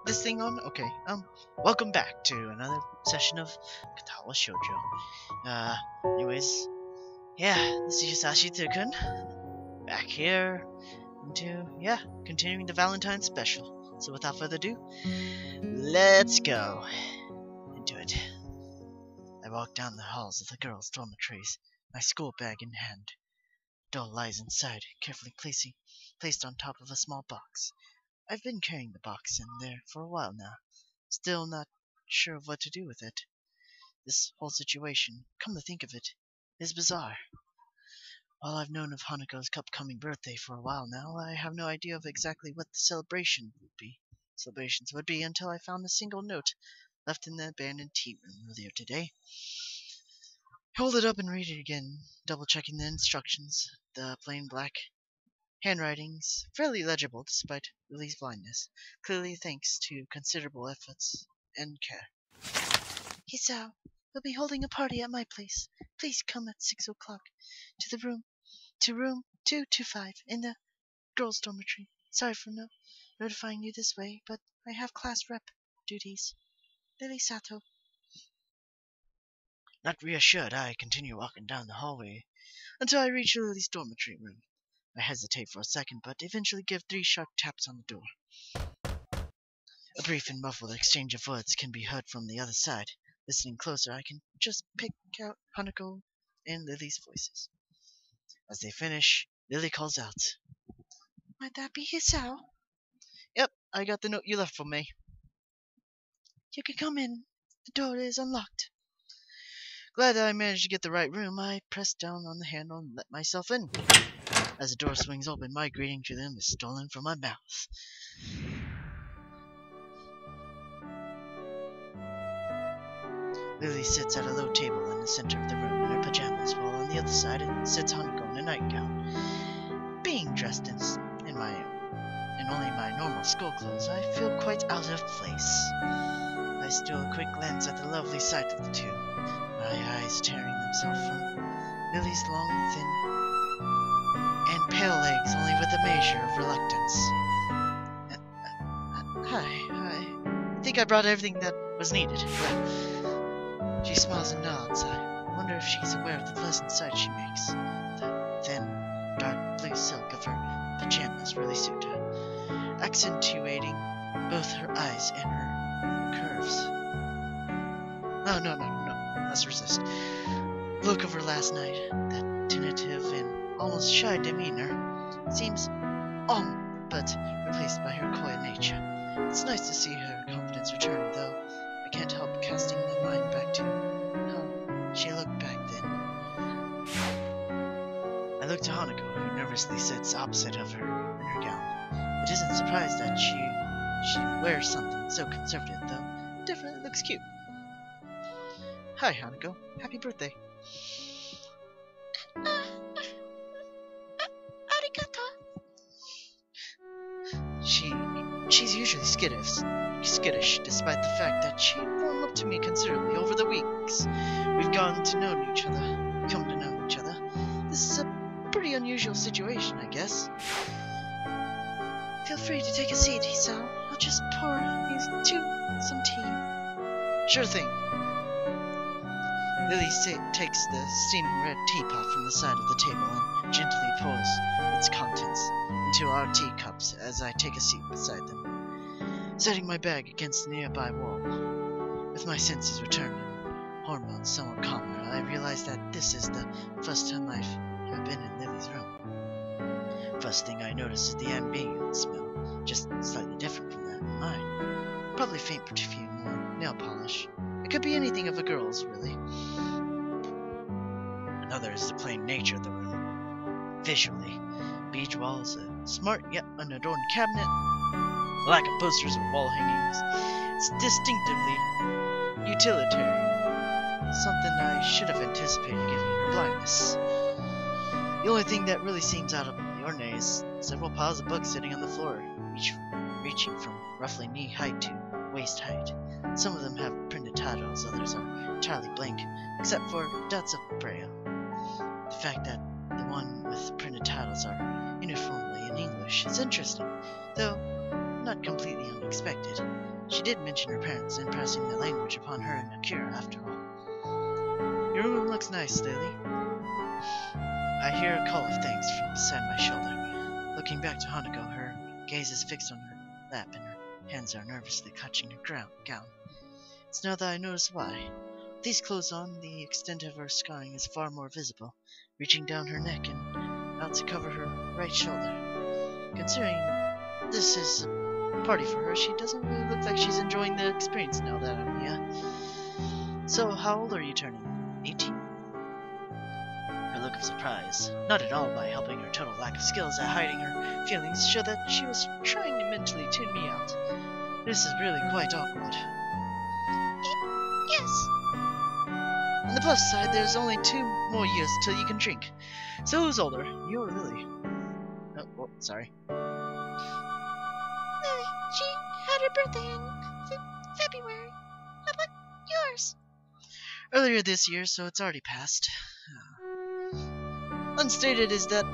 this thing on? Okay. Welcome back to another session of Katawa Shoujo. Anyways, yeah, this is Tsu-Kun back here continuing the Valentines special. So without further ado, let's go into it. I walk down the halls of the girls' dormitories, my school bag in hand. Doll lies inside, carefully placed on top of a small box. I've been carrying the box in there for a while now, still not sure of what to do with it. This whole situation, come to think of it, is bizarre. While I've known of Hanako's upcoming birthday for a while now, I have no idea of exactly what the celebrations would be until I found a single note left in the abandoned tea room earlier today. I hold it up and read it again, double-checking the instructions. The plain black handwriting's fairly legible despite Lilly's blindness, clearly thanks to considerable efforts and care. Hisao, we'll be holding a party at my place. Please come at 6 o'clock to room 225 in the girls' dormitory. Sorry for notifying you this way, but I have class rep duties. Lilly Sato. Not reassured, I continue walking down the hallway until I reach Lilly's dormitory room. I hesitate for a second, but eventually give 3 sharp taps on the door. A brief and muffled exchange of words can be heard from the other side. Listening closer, I can just pick out Hanako and Lilly's voices. As they finish, Lilly calls out, "Might that be Hisao?" "Yep, I got the note you left for me." "You can come in. The door is unlocked." Glad that I managed to get the right room, I press down on the handle and let myself in. As the door swings open, my greeting to them is stolen from my mouth. Lilly sits at a low table in the center of the room in her pajamas, while on the other side sits Hanako in a nightgown. Being dressed in only my normal school clothes, I feel quite out of place. I steal a quick glance at the lovely sight of the two, my eyes tearing themselves from Lilly's long, thin, and pale legs, only with a measure of reluctance. Hi. I think I brought everything that was needed. She smiles and nods. I wonder if she's aware of the pleasant sight she makes. The thin, dark blue silk of her pajamas really suit her, accentuating both her eyes and her curves. No. Let's resist. The look of her last night, that tentative and almost shy demeanor, seems all but replaced by her coy nature. It's nice to see her confidence return, though I can't help casting my mind back to how she looked back then. I look to Hanako, who nervously sits opposite of her in her gown. It isn't surprised that she wears something so conservative, though it definitely looks cute. "Hi, Hanako. Happy birthday." Arigato. She's usually skittish, despite the fact that she warmed up to me considerably over the weeks we've come to know each other. This is a pretty unusual situation, I guess. Feel free to take a seat, Hisao. I'll just pour you some tea. Sure thing. Lilly takes the steaming red teapot from the side of the table and gently pours its contents into our teacups as I take a seat beside them, setting my bag against the nearby wall. With my senses returned and hormones somewhat calmer, I realize that this is the first time I've ever been in Lily's room. First thing I notice is the ambient smell, just slightly different from that in mine. Probably faint perfume or nail polish. It could be anything of a girl's, really. Another is the plain nature of the room. Visually, beige walls, a smart yet unadorned cabinet, lack of posters or wall hangings. It's distinctively utilitarian, something I should have anticipated given her blindness. The only thing that really seems out of the ordinary is several piles of books sitting on the floor, each reaching from roughly knee height to waist height. Some of them have printed titles, others are entirely blank, except for dots of braille. The fact that the one with printed titles are uniformly in English is interesting, though not completely unexpected. She did mention her parents impressing the language upon her and Akira, after all. Your room looks nice, Lily. I hear a call of thanks from beside my shoulder. Looking back to Hanako, her gaze is fixed on her lap and her hands are nervously clutching her gown. It's now that I notice why. With these clothes on, the extent of her scarring is far more visible, reaching down her neck and out to cover her right shoulder. Considering this is a party for her, she doesn't really look like she's enjoying the experience now that I'm here. So, how old are you turning? 18? Her look of surprise, not at all by helping her total lack of skills at hiding her feelings, showed that she was trying to mentally tune me out. This is really quite awkward. Yes. On the plus side, there's only 2 more years till you can drink. So who's older, you or Lily? Oh, sorry. Lily, she had her birthday in February. How about yours? Earlier this year, so it's already passed. Unstated is that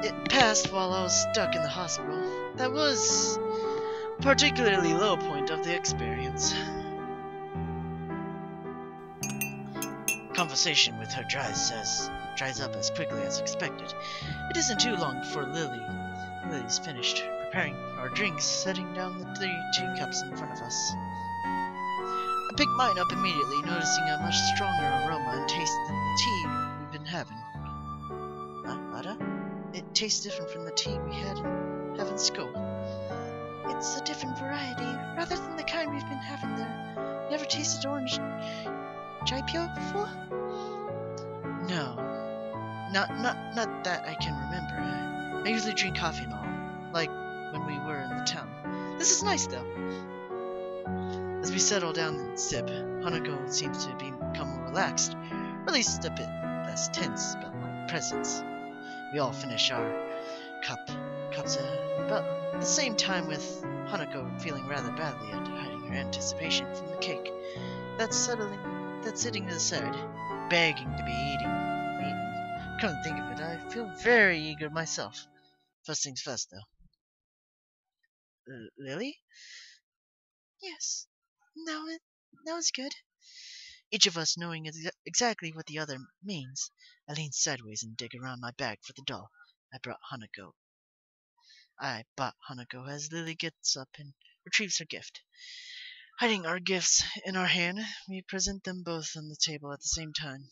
it passed while I was stuck in the hospital. That was a particularly low point of the experience. Conversation with her dries up as quickly as expected. It isn't too long before Lily's finished preparing our drinks, setting down the 3 teacups in front of us. I picked mine up immediately, noticing a much stronger aroma and taste than the tea we've been having. What? It tastes different from the tea we have in school. It's a different variety, rather than the kind we've been having there. Never tasted orange Jaipyo before? No. Not that I can remember. I usually drink coffee and all, like when we were in the town. This is nice, though. As we settle down and sip, Hanako seems to become more relaxed, or at least a bit less tense about my presence. We all finish our cups about the same time, with Hanako feeling rather badly at hiding her anticipation from the cake that's sitting to the side, begging to be eaten. Come to think of it, I feel very eager myself. First things first, though. Lily? Yes. Now it's good. Each of us knowing exactly what the other means, I lean sideways and dig around my bag for the doll I bought Hanako as Lily gets up and retrieves her gift. Hiding our gifts in our hand, we present them both on the table at the same time.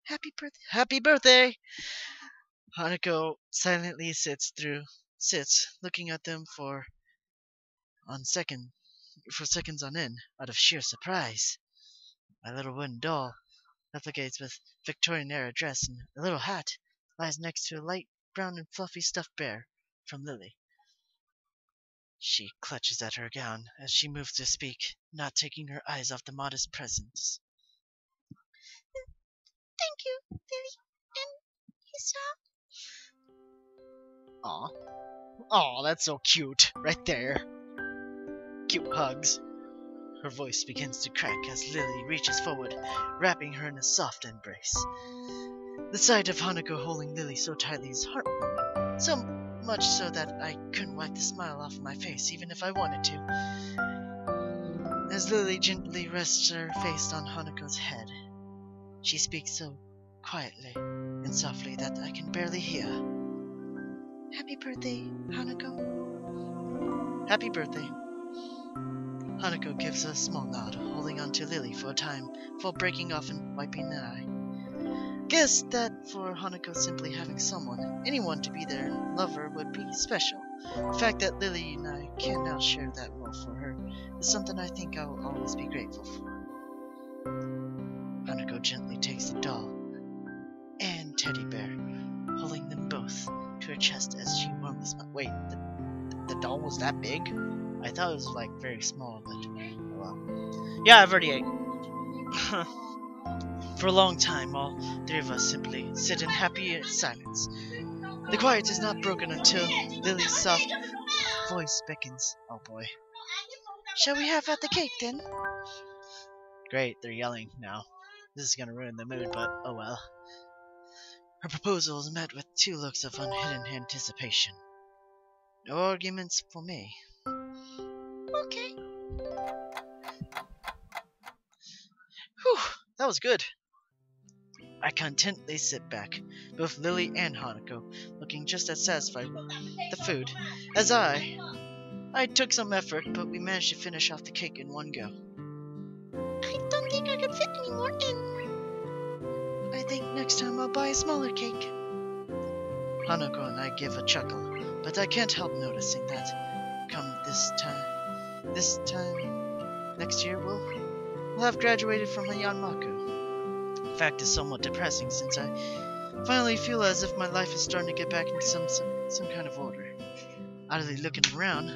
Happy birthday. Happy birthday! Hanako silently sits, looking at them for seconds on end, out of sheer surprise. My little wooden doll, replicates with Victorian-era dress and a little hat, lies next to a light brown and fluffy stuffed bear from Lily. She clutches at her gown as she moves to speak, not taking her eyes off the modest presents. Thank you, Lily and Hisao. Aw, that's so cute, right there. Cute hugs. Her voice begins to crack as Lily reaches forward, wrapping her in a soft embrace. The sight of Hanako holding Lily so tightly is heartwarming, so much so that I couldn't wipe the smile off my face even if I wanted to. As Lily gently rests her face on Hanako's head, she speaks so quietly and softly that I can barely hear. Happy birthday, Hanako. Happy birthday. Hanako gives a small nod, holding on to Lily for a time before breaking off and wiping an eye. Guess that for Hanako, simply having anyone to be there and love her would be special. The fact that Lily and I can now share that role for her is something I think I'll always be grateful for. Hanako gently takes the doll and teddy bear, holding them both to her chest as she warmly smiles. Wait, the doll was that big? I thought it was like very small, but well. Yeah, I've already ate. For a long time, all 3 of us simply sit in happy silence. The quiet is not broken until Lily's soft voice beckons. Oh boy. Shall we have at the cake then? Great, they're yelling now. This is gonna ruin the mood, but oh well. Her proposal is met with 2 looks of unhidden anticipation. No arguments for me. Okay. Whew, that was good. I contentedly sit back, both Lilly and Hanako looking just as satisfied with the food as I. I took some effort, but we managed to finish off the cake in one go. I don't think I could fit any more in. I think next time I'll buy a smaller cake. Hanako and I give a chuckle, but I can't help noticing that come this time next year we'll have graduated from Hmmmmmmm. The fact is somewhat depressing since I finally feel as if my life is starting to get back into some kind of order. Oddly looking around,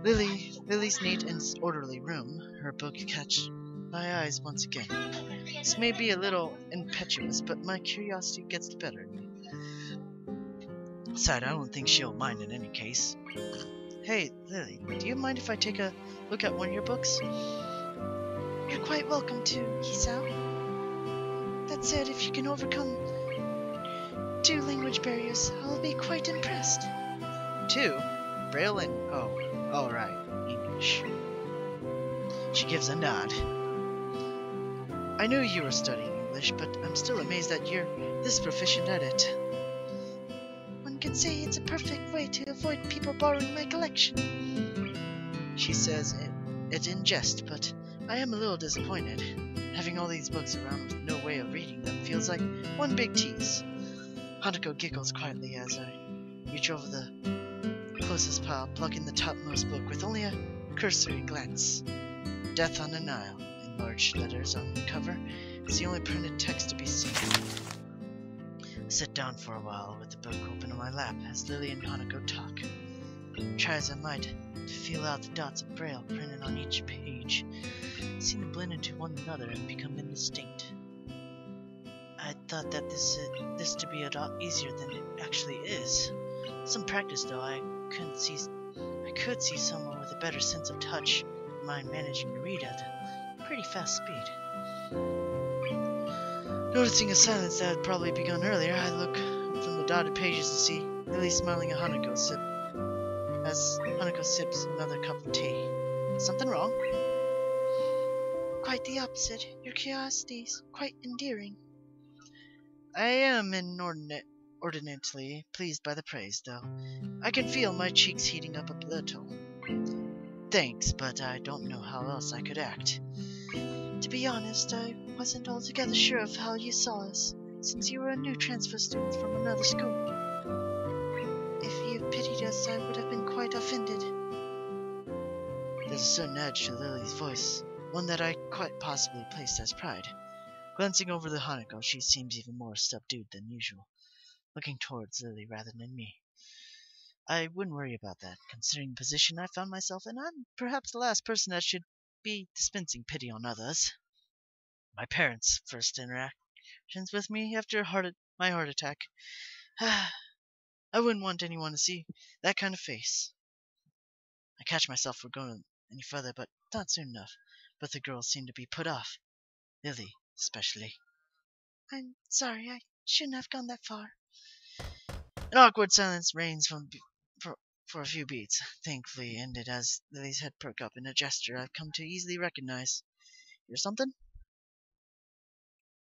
Lily's neat and orderly room, her book catch my eyes once again. This may be a little impetuous, but my curiosity gets the better of me. Besides, I don't think she'll mind in any case. Hey, Lilly, do you mind if I take a look at one of your books? You're quite welcome to, Hisao. That said, if you can overcome 2 language barriers, I'll be quite impressed. 2? Braille and... oh, right, English. She gives a nod. I knew you were studying English, but I'm still amazed that you're this proficient at it. One could say it's a perfect way to avoid people borrowing my collection. She says it in jest, but I am a little disappointed. Having all these books around with no way of reading them feels like one big tease. Hanako giggles quietly as I reach over the closest pile, plucking the topmost book with only a cursory glance. Death on the Nile, in large letters on the cover, is the only printed text to be seen. I sit down for a while with the book open on my lap as Lilly and Hanako talk. Try as I might to feel out the dots of braille printed on each page, seem to blend into one another and become indistinct. I thought that this to be a lot easier than it actually is. Some practice though, I could see someone with a better sense of touch mind managing to read at a pretty fast speed. Noticing a silence that had probably begun earlier, I look from the dotted pages to see Lilly smiling at Hanako as Hanako sips another cup of tea. Something wrong? Quite the opposite. Your curiosity's quite endearing. I am inordinately pleased by the praise, though. I can feel my cheeks heating up a little. Thanks, but I don't know how else I could act. To be honest, I wasn't altogether sure of how you saw us, since you were a new transfer student from another school. If you pitied us, I would have been quite offended. There's a certain edge to Lily's voice, one that I quite possibly placed as pride. Glancing over the Hanako, she seems even more subdued than usual, looking towards Lilly rather than me. I wouldn't worry about that, considering the position I found myself in. I'm perhaps the last person that should be dispensing pity on others. My parents' first interactions with me after my heart attack. I wouldn't want anyone to see that kind of face. I catch myself from going any further, but not soon enough. But the girls seem to be put off. Lilly, especially. I'm sorry, I shouldn't have gone that far. An awkward silence reigns for a few beats, thankfully ended as Lily's head perked up in a gesture I've come to easily recognize. Hear something?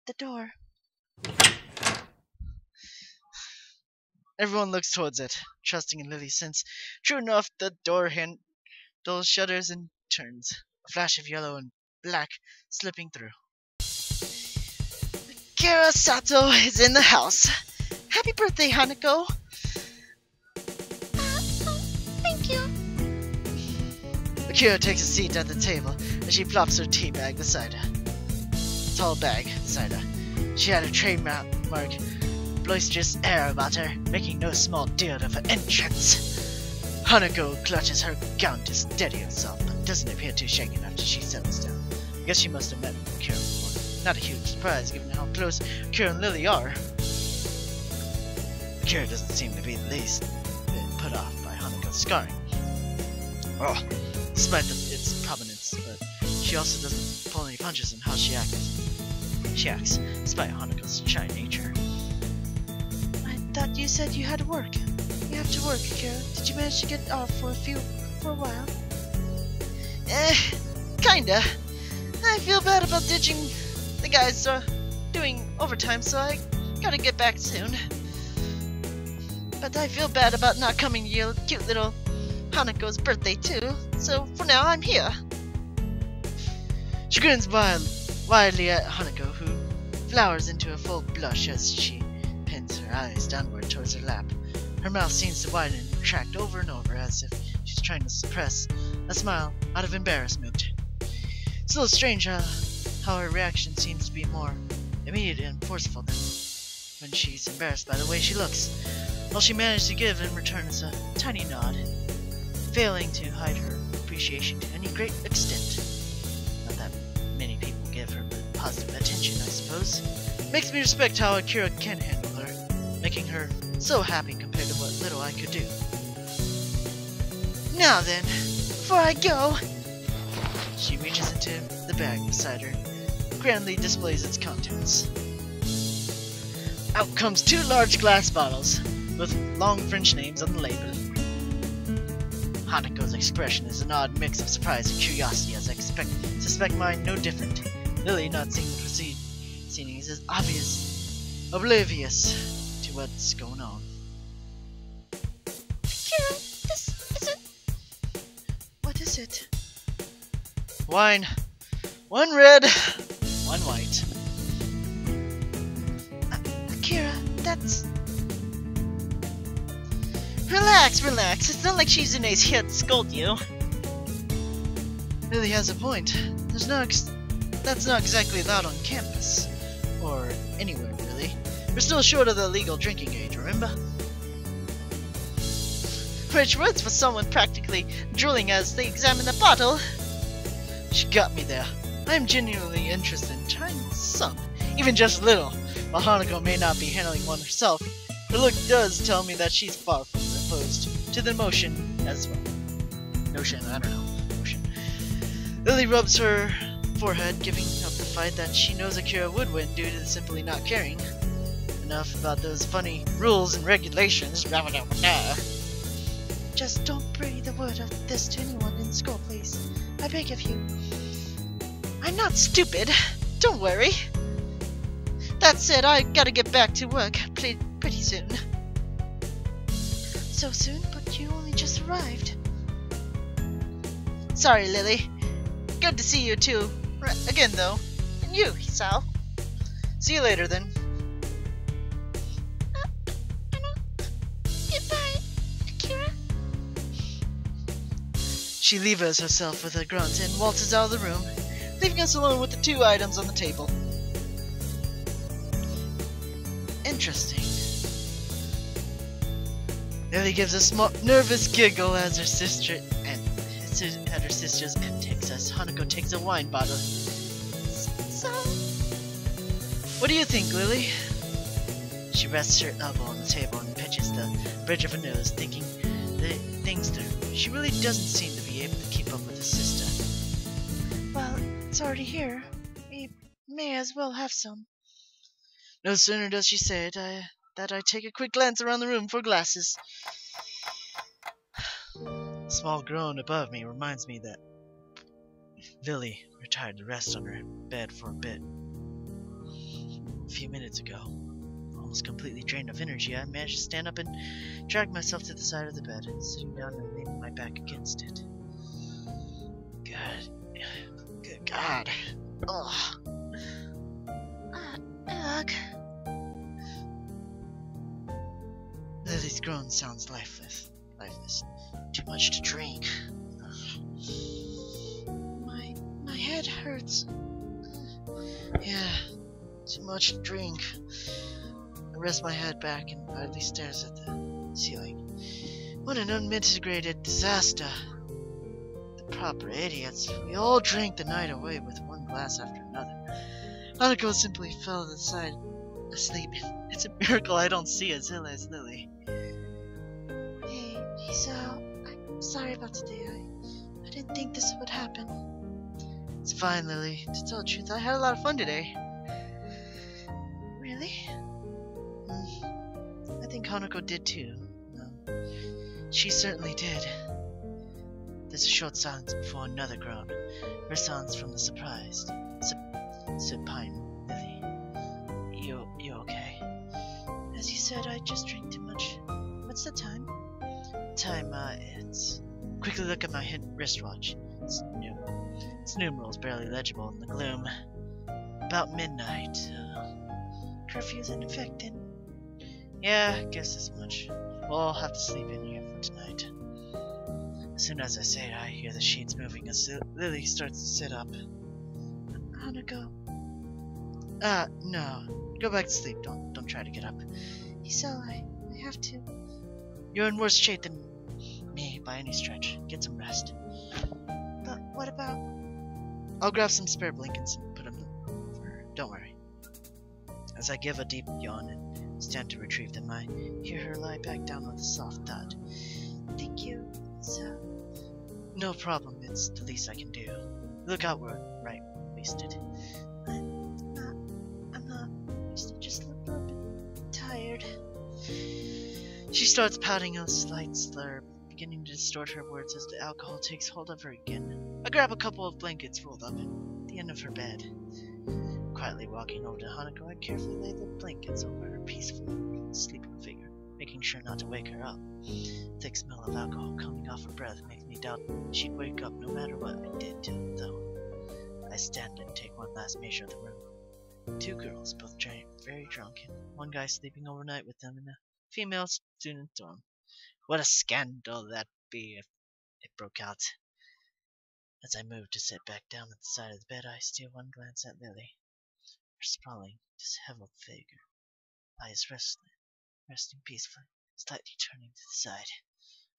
The door. Everyone looks towards it, trusting in Lily, since, true enough, the door handle shudders and turns, a flash of yellow and black slipping through. Kira Sato is in the house. Happy birthday, Hanako. Thank you. Akira takes a seat at the table as she plops her tea bag beside her. Tall bag beside her. She had a trademark boisterous air about her, making no small deal of her entrance. Hanako clutches her gown to steady herself, but doesn't appear too shaken after she settles down. I guess she must have met Akira before. Not a huge surprise given how close Akira and Lilly are. Akira doesn't seem to be the least bit put off by Hanako's scarring. Oh, despite its prominence, but she also doesn't pull any punches in how she acts, despite Hanako's shy nature. I thought you said you had to work. You have to work, Akira. Did you manage to get off for a while? Kinda. I feel bad about ditching the guys doing overtime, so I gotta get back soon. But I feel bad about not coming to your cute little Hanako's birthday too, so for now I'm here. She grins wildly at Hanako, who flowers into a full blush as she pins her eyes downward towards her lap. Her mouth seems to widen and contract over and over as if she's trying to suppress a smile out of embarrassment. It's a little strange how her reaction seems to be more immediate and forceful than when she's embarrassed by the way she looks. All she managed to give in return is a tiny nod, failing to hide her appreciation to any great extent. Not that many people give her positive attention, I suppose. Makes me respect how Akira can handle her, making her so happy compared to what little I could do. Now then, before I go... She reaches into the bag beside her, grandly displays its contents. Out comes 2 large glass bottles, with long French names on the label. Hanako's expression is an odd mix of surprise and curiosity, as I suspect mine no different. Lilly, not seeing the proceedings, is oblivious to what's going on. Kira, this isn't... What is it? Wine. 1 red, 1 white. Akira, that's... Relax. It's not like Shizune's here to scold you. Lilly has a point. That's not exactly allowed on campus. Or anywhere, really. We're still short of the legal drinking age, remember? Rich words for someone practically drooling as they examine the bottle. She got me there. I am genuinely interested in trying some, even just a little. While Hanako may not be handling one herself, her look does tell me that she's far from opposed to the motion as well. Notion. Lilly rubs her forehead, giving up the fight that she knows Akira would win due to simply not caring enough about those funny rules and regulations. Just don't breathe a word of this to anyone in school, please. I beg of you. I'm not stupid. Don't worry. That said, I gotta get back to work pretty soon. So soon? But you only just arrived. Sorry, Lilly. Good to see you too. Again, though. And you, Hisao. See you later, then. Goodbye, Akira. She levers herself with a grunt and waltzes out of the room, leaving us alone with the 2 items on the table. Interesting. Lilly gives a small, nervous giggle as her sister and her sister's antics as Hanako takes a wine bottle. So... What do you think, Lilly? She rests her elbow on the table and pinches the bridge of her nose, thinking the things through. She really doesn't seem to be able to keep up with her sister. Well, it's already here. We may as well have some. No sooner does she say it, that I take a quick glance around the room for glasses. A small groan above me reminds me that Lilly retired to rest on her bed for a bit. A few minutes ago, almost completely drained of energy, I managed to stand up and drag myself to the side of the bed, sitting down and leaning my back against it. Good God. Ugh. Ugh. Lily's groan sounds lifeless. Too much to drink. My head hurts. Yeah, too much to drink. I rest my head back and idly stares at the ceiling. What an unmitigated disaster. The proper idiots. We all drank the night away with 1 glass after another. Hanako simply fell to the side asleep. It's a miracle I don't see as ill as Lilly. Hey, Hisao, I'm sorry about today. I didn't think this would happen. It's fine, Lilly. To tell the truth, I had a lot of fun today. Really? I think Hanako did too. She certainly did. There's a short silence before another groan, response from the surprised, supine Lily. You okay? As you said, I just drank too much. What's the time? It's... Quickly look at my wristwatch. Its numerals barely legible in the gloom. About midnight. Curfew's in effect, then? Yeah, guess as much. We'll all have to sleep in here for tonight. As soon as I say it, I hear the sheets moving as Lily starts to sit up. Hanako. No. Go back to sleep. Don't try to get up. Hisao, I have to. You're in worse shape than me by any stretch. Get some rest. But what about... I'll grab some spare blankets and put them for her. Don't worry. As I give a deep yawn and stand to retrieve them, I hear her lie back down with a soft thud. Thank you, Hisao. No problem. It's the least I can do. Look outward. Right. Wasted. I'm not wasted, just a little bit tired. She starts pouting a slight slur, beginning to distort her words as the alcohol takes hold of her again. I grab a couple of blankets rolled up at the end of her bed. Quietly walking over to Hanako, I carefully lay the blankets over her peacefully sleeping figure, making sure not to wake her up. The thick smell of alcohol coming off her breath makes me doubt she'd wake up no matter what I did to her, though. I stand and take one last measure of the room. 2 girls, both very drunk, and one guy sleeping overnight with them in a female student dorm. What a scandal that'd be if it broke out. As I move to sit back down at the side of the bed, I steal one glance at Lily. Her sprawling, disheveled figure lies resting peacefully, slightly turning to the side,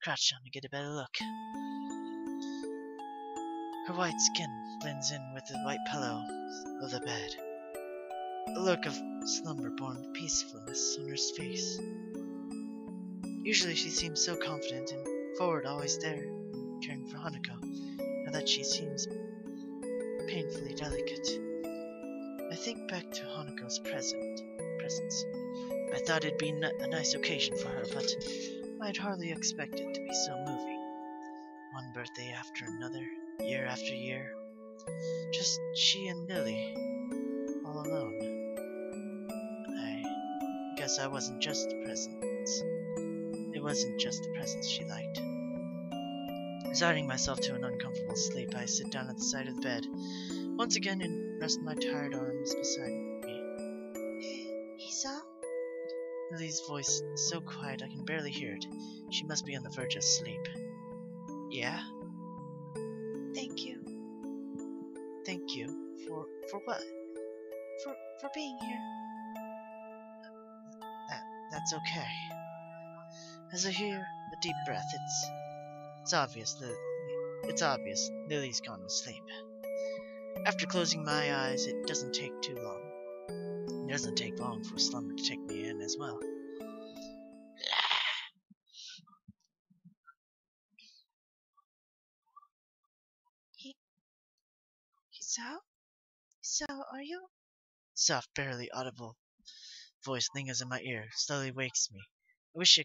crouched down to get a better look. Her white skin blends in with the white pillow of the bed. A look of slumber-born peacefulness on her face. Usually she seems so confident and forward, always there, caring for Hanako. Now that she seems painfully delicate. I think back to Hanako's presence. I thought it'd be a nice occasion for her, but I'd hardly expect it to be so moving. One birthday after another, year after year. Just she and Lily, all alone. I guess I wasn't just the presence. It wasn't just the presence she liked. Resigning myself to an uncomfortable sleep, I sit down at the side of the bed, once again and rest my tired arms beside me. Hisao? Lily's voice is so quiet I can barely hear it. She must be on the verge of sleep. Yeah? Thank you. Thank you. For what? For being here. That's okay. As I hear a deep breath, it's obvious Lily's gone to sleep. After closing my eyes, it doesn't take too long. It doesn't take long for slumber to take me in as well. Hisao? Hisao, are you? Soft, barely audible voice lingers in my ear, slowly wakes me. I wish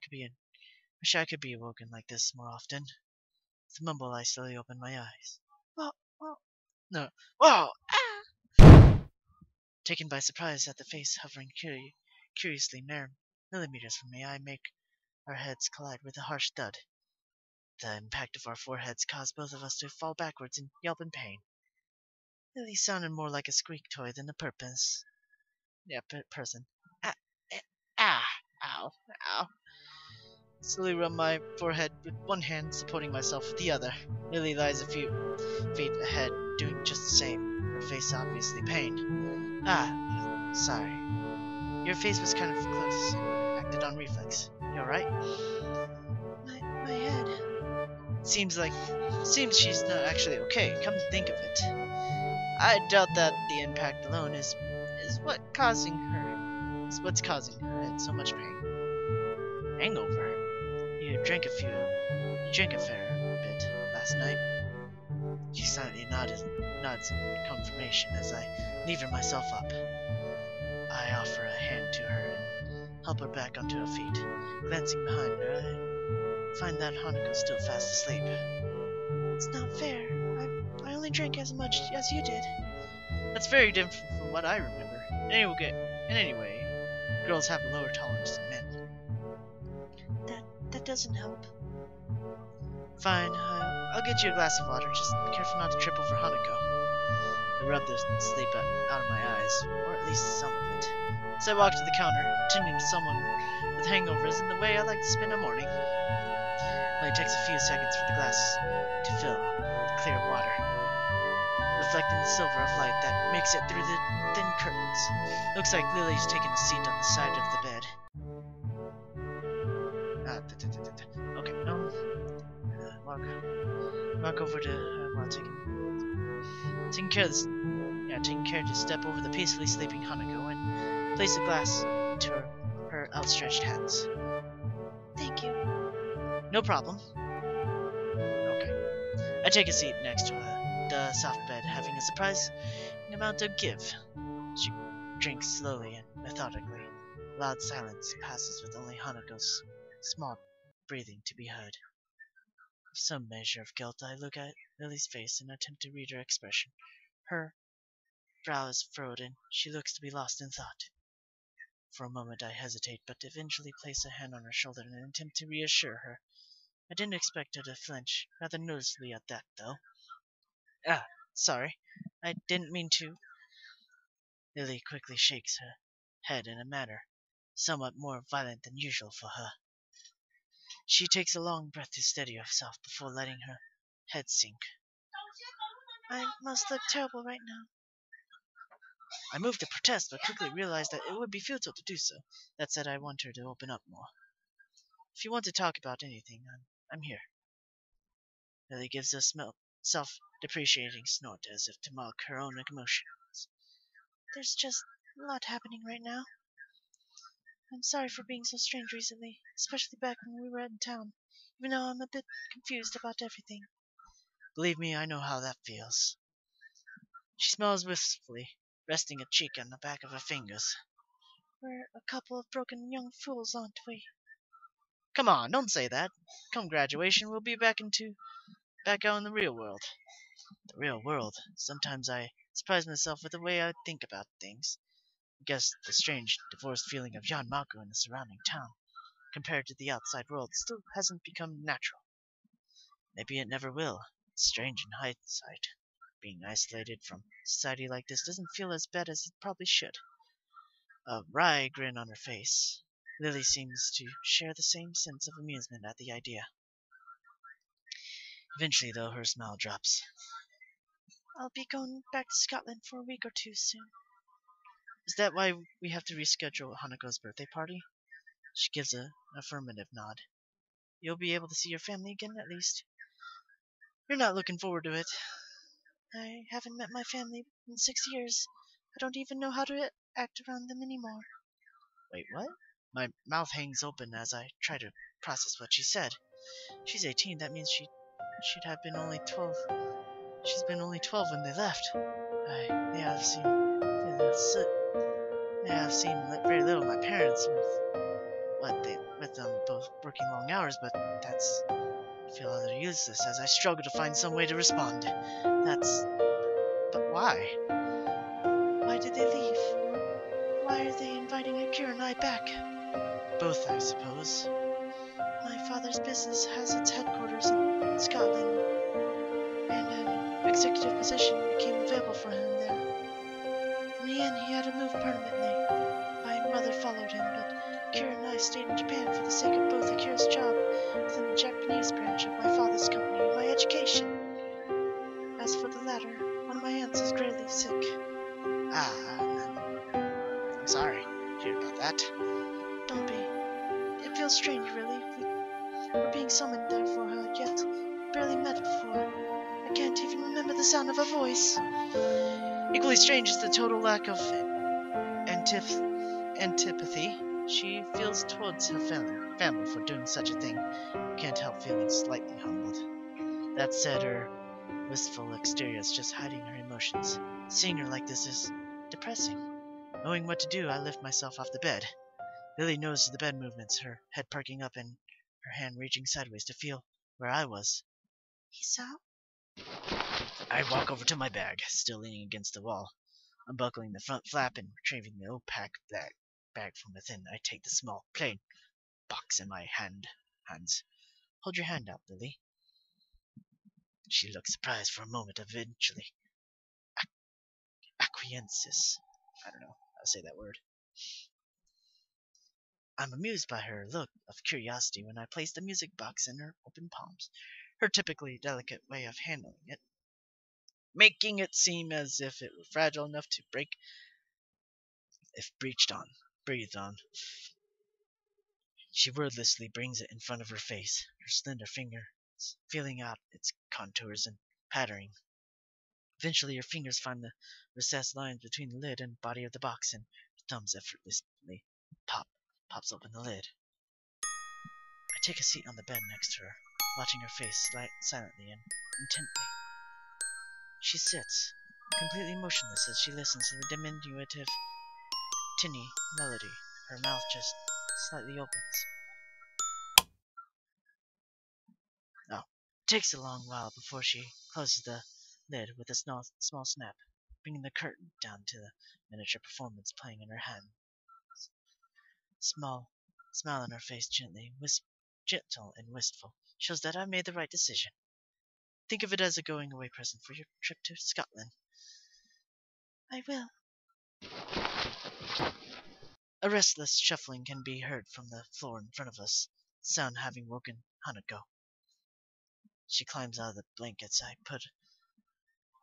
I could be awoken like this more often. With a mumble, I slowly open my eyes. Well. No. Whoa! Ah! Taken by surprise at the face hovering curiously millimeters from me, I make our heads collide with a harsh thud. The impact of our foreheads caused both of us to fall backwards and yelp in pain. Lily sounded more like a squeak toy than a person. Ow. Slowly rub my forehead with one hand, supporting myself with the other. Lily lies a few feet ahead, doing just the same, her face obviously pained. Sorry. Your face was kind of close. Acted on reflex. You alright? My head. Seems she's not actually okay. Come to think of it. I doubt that the impact alone is what's causing her head so much pain. Hangover. You drank a fair bit last night. She silently nods in confirmation as I lever myself up. I offer a hand to her and help her back onto her feet. Glancing behind her, I find that Hanako's still fast asleep. drank as much as you did. That's very different from what I remember. Anyway, girls have a lower tolerance than men. That doesn't help. Fine, I'll get you a glass of water. Just be careful not to trip over Hanako. I rubbed the sleep out of my eyes, or at least some of it. So I walked to the counter, pretending to someone with hangovers in the way I like to spend a morning. It only takes a few seconds for the glass to fill with clear water, reflecting the silver of light that makes it through the thin curtains. Looks like Lily's taking a seat on the side of the bed. Okay, walk over to her while taking care to step over the peacefully sleeping Hanako and place a glass into her outstretched hands. Thank you. No problem. Okay. I take a seat next to the soft bed, having a surprising amount to give. She drinks slowly and methodically. Loud silence passes with only Hanako's small breathing to be heard. With some measure of guilt, I look at Lily's face and attempt to read her expression. Her brow is furrowed and she looks to be lost in thought. For a moment I hesitate, but eventually place a hand on her shoulder in an attempt to reassure her. I didn't expect her to flinch, rather noticeably at that, though. Sorry. I didn't mean to. Lily quickly shakes her head in a manner somewhat more violent than usual for her. She takes a long breath to steady herself before letting her head sink. I must look terrible right now. I moved to protest, but quickly realized that it would be futile to do so. That said, I want her to open up more. If you want to talk about anything, I'm here. Lily gives a self-depreciating snort as if to mock her own emotions. There's just a lot happening right now. I'm sorry for being so strange recently, especially back when we were in town, even though I'm a bit confused about everything. Believe me, I know how that feels. She smiles wistfully, resting a cheek on the back of her fingers. We're a couple of broken young fools, aren't we? Come on, don't say that. Come graduation, we'll be back out in the real world. The real world. Sometimes I surprise myself with the way I think about things. I guess the strange, divorced feeling of Yanmaku in the surrounding town, compared to the outside world, still hasn't become natural. Maybe it never will. It's strange in hindsight. Being isolated from society like this doesn't feel as bad as it probably should. A wry grin on her face. Lily seems to share the same sense of amusement at the idea. Eventually, though, her smile drops. I'll be going back to Scotland for a week or two soon. Is that why we have to reschedule Hanako's birthday party? She gives an affirmative nod. You'll be able to see your family again, at least. You're not looking forward to it. I haven't met my family in 6 years. I don't even know how to act around them anymore. Wait, what? My mouth hangs open as I try to process what she said. She's 18, that means she'd have been only 12. She's been only 12 when they left. I've seen very little of my parents with them both working long hours, but I feel utterly useless as I struggle to find some way to respond. But why? Why did they leave? Why are they inviting Akira and I back? Both, I suppose. My father's business has its headquarters in Scotland, and an executive position became available for him there. In the end, he had to move permanently. My mother followed him, but Akira and I stayed in Japan for the sake of both Akira's job within the Japanese branch of my father's company and my education. As for the latter, one of my aunts is gravely sick. I'm sorry to hear about that. Don't be. It feels strange, really. We're being summoned there for her, yet barely met before. I can't even remember the sound of her voice. Equally strange is the total lack of antipathy she feels towards her family for doing such a thing. Can't help feeling slightly humbled. That said, her wistful exterior is just hiding her emotions. Seeing her like this is depressing. Knowing what to do, I lift myself off the bed. Lily notices the bed movements, her head perking up and her hand reaching sideways to feel where I was. Hisao? I walk over to my bag, still leaning against the wall. Unbuckling the front flap and retrieving the opaque bag from within, I take the small, plain box in my hands. Hold your hand out, Lilly. She looks surprised for a moment, eventually acquiesces. I don't know how to say that word. I'm amused by her look of curiosity when I place the music box in her open palms, her typically delicate way of handling it, making it seem as if it were fragile enough to break if breathed on. She wordlessly brings it in front of her face, her slender fingers feeling out its contours and patterning. Eventually her fingers find the recessed lines between the lid and body of the box, and her thumbs effortlessly pops open the lid. I take a seat on the bed next to her, watching her face silently and intently. She sits, completely motionless as she listens to the diminutive, tinny melody. Her mouth just slightly opens. Oh, it takes a long while before she closes the lid with a small snap, bringing the curtain down to the miniature performance playing in her hand. Smile on her face, gentle and wistful, shows that I made the right decision. Think of it as a going-away present for your trip to Scotland. I will. A restless shuffling can be heard from the floor in front of us, the sound having woken Hanako. She climbs out of the blankets I put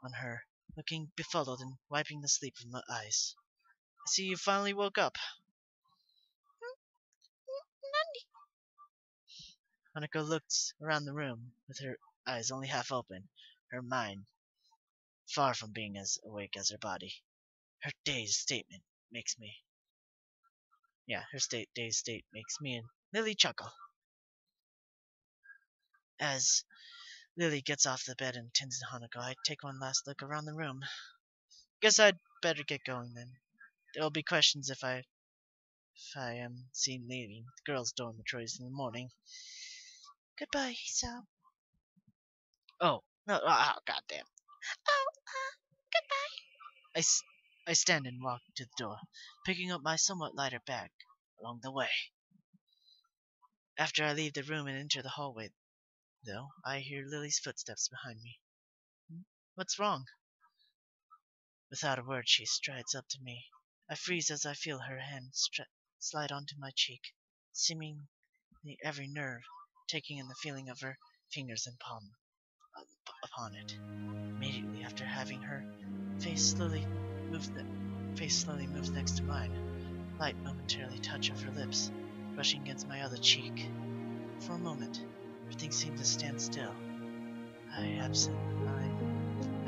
on her, looking befuddled and wiping the sleep from my eyes. I see you finally woke up. Hanako looks around the room with her eyes only half open, her mind far from being as awake as her body. Her dazed state makes me and Lilly chuckle. As Lilly gets off the bed and tends to Hanako, I take one last look around the room. Guess I'd better get going then. There will be questions if I am seen leaving the girls' dormitories in the morning. Goodbye, Hisao. Oh, no, goddamn. Oh, goodbye. I stand and walk to the door, picking up my somewhat lighter bag along the way. After I leave the room and enter the hallway, though, I hear Lily's footsteps behind me. What's wrong? Without a word, she strides up to me. I freeze as I feel her hand slide onto my cheek, seemingly every nerve taking in the feeling of her fingers and palm upon it. Immediately after having her face slowly moves next to mine, light momentarily touch of her lips, brushing against my other cheek. For a moment, everything seemed to stand still. I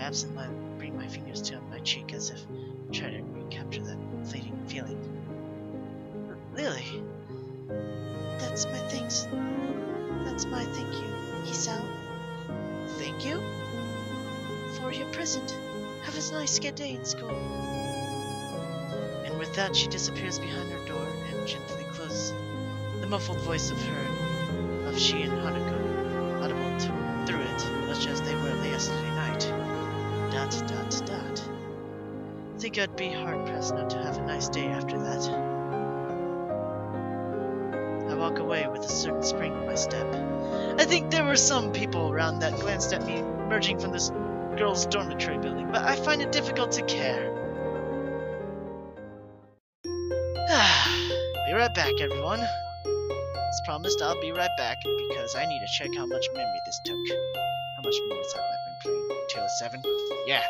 absently bring my fingers to my cheek as if trying to recapture that fleeting feeling. Lilly! That's my thanks. That's my thank you, Hisao. Thank you? For your present. Have a nice day in school. And with that, she disappears behind her door and gently closes it. The muffled voice of she and Hanako, audible through it, much as they were yesterday night. ... Think I'd be hard-pressed not to have a nice day after that. I walk away with a certain spring in my step. I think there were some people around that glanced at me emerging from this girls' dormitory building, but I find it difficult to care. Be right back, everyone. As promised, I'll be right back because I need to check how much memory this took. How much more time I've been playing? 207? Yeah.